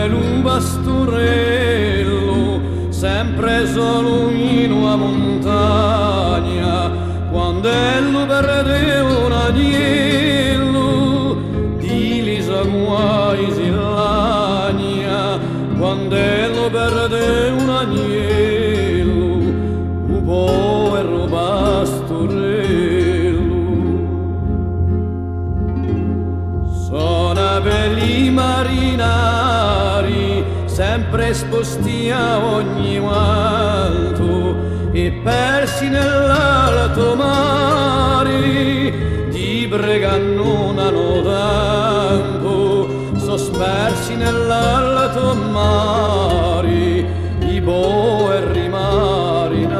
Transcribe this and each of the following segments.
lu pastorello, sempre solo in una montagna, quando ello perde un agnello, di lisa guai si lagna, quando ello perde un agnello, un povero pastorello. Sono belli marinari, sempre sposti a ogni alto e persi nell'alto mare, di pregano non hanno tempo, sospersi nell'alto mare, i poveri marinari.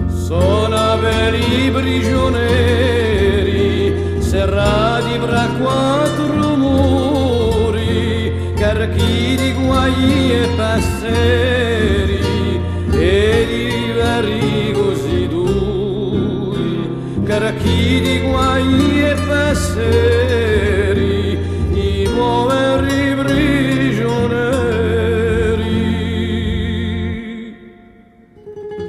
Sono veri prigionieri, serrati fra quattro muri, carichi di guai e passeri, e di veri così duri, carichi di guai e passeri, i poveri prigionieri.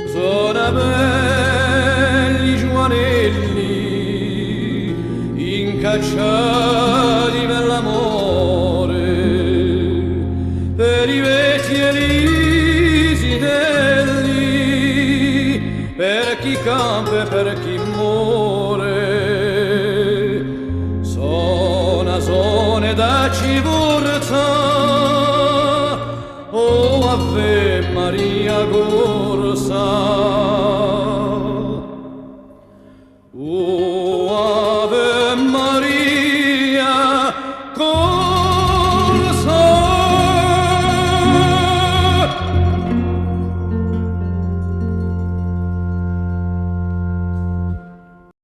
Sono belli giovanelli, incacciati per l'amore, per i vecchi elisidelli, per chi campa e per chi muore. Sono da civorza, oh Ave Maria corsa.